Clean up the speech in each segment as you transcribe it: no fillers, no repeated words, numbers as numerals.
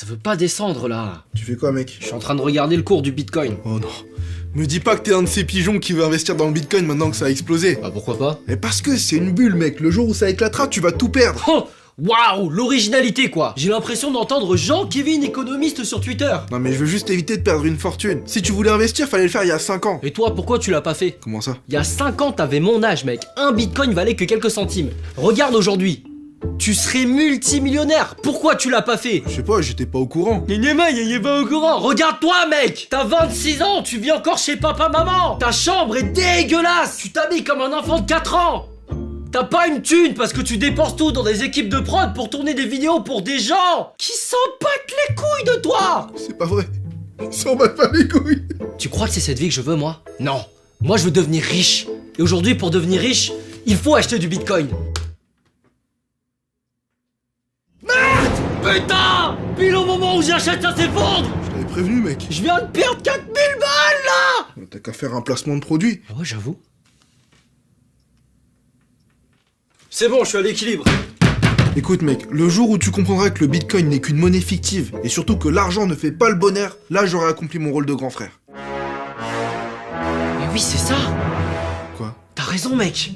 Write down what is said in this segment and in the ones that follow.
ça veut pas descendre là. Tu fais quoi, mec? Je suis en train de regarder le cours du Bitcoin. Oh non. Me dis pas que t'es un de ces pigeons qui veut investir dans le Bitcoin maintenant que ça a explosé. Bah pourquoi pas? Mais parce que c'est une bulle, mec. Le jour où ça éclatera, tu vas tout perdre. Oh, waouh, l'originalité quoi. J'ai l'impression d'entendre Jean-Kevin économiste sur Twitter. Non mais je veux juste éviter de perdre une fortune. Si tu voulais investir, fallait le faire il y a 5 ans. Et toi, pourquoi tu l'as pas fait? Comment ça? Il y a 5 ans, t'avais mon âge, mec. Un Bitcoin valait que quelques centimes. Regarde aujourd'hui. Tu serais multimillionnaire. Pourquoi tu l'as pas fait? Je sais pas, j'étais pas au courant. Il est pas au courant. Regarde-toi, mec. T'as 26 ans, tu vis encore chez papa-maman. Ta chambre est dégueulasse. Tu t'habilles comme un enfant de 4 ans. T'as pas une thune parce que tu dépenses tout dans des équipes de prod pour tourner des vidéos pour des gens qui s'en battent les couilles de toi. C'est pas vrai. Ils s'en battent pas les couilles. Tu crois que c'est cette vie que je veux, moi? Non. Moi, je veux devenir riche. Et aujourd'hui, pour devenir riche, il faut acheter du Bitcoin. Merde! Putain! Pile au moment où j'achète, ça s'effondre! Je t'avais prévenu, mec. Je viens de perdre 4000 balles, là! T'as qu'à faire un placement de produit. Ah ouais, j'avoue. C'est bon, je suis à l'équilibre. Écoute, mec, le jour où tu comprendras que le Bitcoin n'est qu'une monnaie fictive, et surtout que l'argent ne fait pas le bonheur, là j'aurai accompli mon rôle de grand frère. Mais oui, c'est ça! Quoi? T'as raison, mec!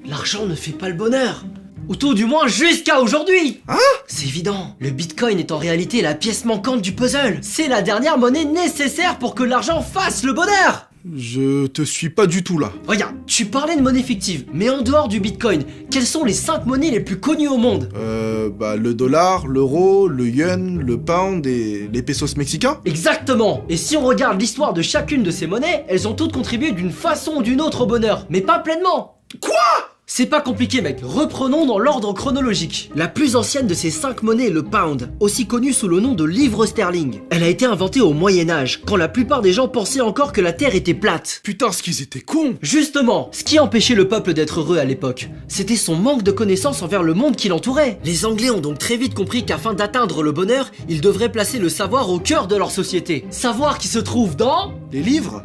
L'argent ne fait pas le bonheur! Ou tout du moins jusqu'à aujourd'hui! Hein? C'est évident, le Bitcoin est en réalité la pièce manquante du puzzle. C'est la dernière monnaie nécessaire pour que l'argent fasse le bonheur! Je te suis pas du tout là. Regarde, tu parlais de monnaie fictive, mais en dehors du Bitcoin, quelles sont les 5 monnaies les plus connues au monde? Le dollar, l'euro, le yuan, le pound et les pesos mexicains? Exactement! Et si on regarde l'histoire de chacune de ces monnaies, elles ont toutes contribué d'une façon ou d'une autre au bonheur, mais pas pleinement! Quoi? C'est pas compliqué, mec. Reprenons dans l'ordre chronologique. La plus ancienne de ces 5 monnaies est le pound, aussi connu sous le nom de livre sterling. Elle a été inventée au Moyen-Âge, quand la plupart des gens pensaient encore que la Terre était plate. Putain, ce qu'ils étaient cons! Justement, ce qui empêchait le peuple d'être heureux à l'époque, c'était son manque de connaissances envers le monde qui l'entourait. Les Anglais ont donc très vite compris qu'afin d'atteindre le bonheur, ils devraient placer le savoir au cœur de leur société. Savoir qui se trouve dans... Les livres?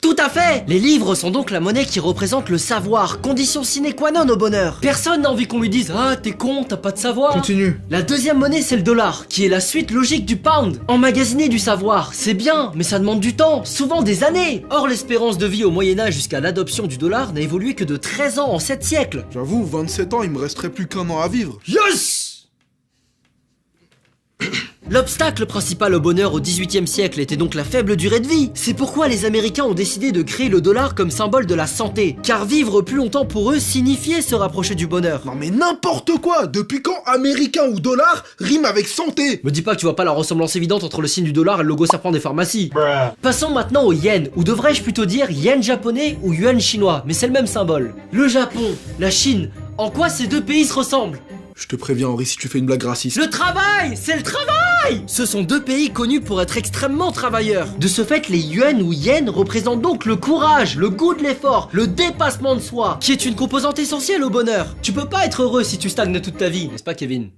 Tout à fait! Les livres sont donc la monnaie qui représente le savoir, condition sine qua non au bonheur. Personne n'a envie qu'on lui dise « Ah, t'es con, t'as pas de savoir !» Continue. La deuxième monnaie, c'est le dollar, qui est la suite logique du pound. Emmagasiner du savoir, c'est bien, mais ça demande du temps, souvent des années. Or, l'espérance de vie au Moyen-Âge jusqu'à l'adoption du dollar n'a évolué que de 13 ans en 7 siècles. J'avoue, 27 ans, il me resterait plus qu'un an à vivre. Yes! L'obstacle principal au bonheur au XVIIIe siècle était donc la faible durée de vie. C'est pourquoi les Américains ont décidé de créer le dollar comme symbole de la santé. Car vivre plus longtemps pour eux signifiait se rapprocher du bonheur. Non mais n'importe quoi! Depuis quand américain ou dollar rime avec santé? Me dis pas que tu vois pas la ressemblance évidente entre le signe du dollar et le logo serpent des pharmacies. Passons maintenant au yen, ou devrais-je plutôt dire yen japonais ou yuan chinois, mais c'est le même symbole. Le Japon, la Chine, en quoi ces deux pays se ressemblent? Je te préviens Henri, si tu fais une blague raciste. Le travail! C'est le travail! Ce sont deux pays connus pour être extrêmement travailleurs. De ce fait, les yuan ou yens représentent donc le courage, le goût de l'effort, le dépassement de soi, qui est une composante essentielle au bonheur. Tu peux pas être heureux si tu stagnes toute ta vie, n'est-ce pas Kevin?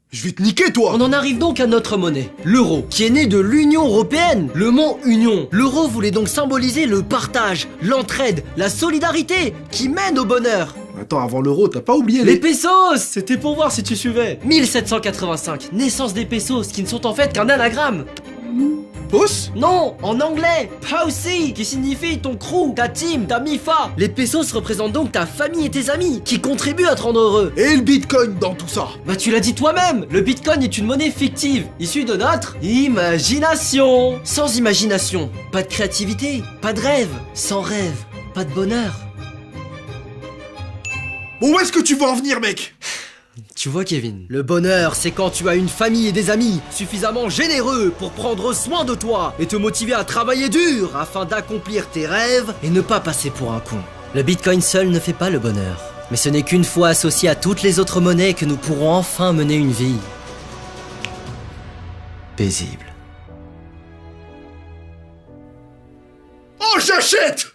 Je vais te niquer toi! On en arrive donc à notre monnaie, l'euro, qui est né de l'Union Européenne, le mot Union. L'euro voulait donc symboliser le partage, l'entraide, la solidarité, qui mène au bonheur. Attends, avant l'euro, t'as pas oublié Les pesos! C'était pour voir si tu suivais. 1785, naissance des pesos, qui ne sont en fait qu'un anagramme. Pos? Non, en anglais, Pausi, qui signifie ton crew, ta team, ta mifa. Les pesos représentent donc ta famille et tes amis, qui contribuent à te rendre heureux. Et le bitcoin dans tout ça? Bah tu l'as dit toi-même, le bitcoin est une monnaie fictive, issue de notre imagination. Sans imagination, pas de créativité, pas de rêve. Sans rêve, pas de bonheur. Bon, où est-ce que tu veux en venir, mec? Tu vois Kevin, le bonheur c'est quand tu as une famille et des amis suffisamment généreux pour prendre soin de toi et te motiver à travailler dur afin d'accomplir tes rêves et ne pas passer pour un con. Le bitcoin seul ne fait pas le bonheur, mais ce n'est qu'une fois associé à toutes les autres monnaies que nous pourrons enfin mener une vie paisible. Oh, j'achète!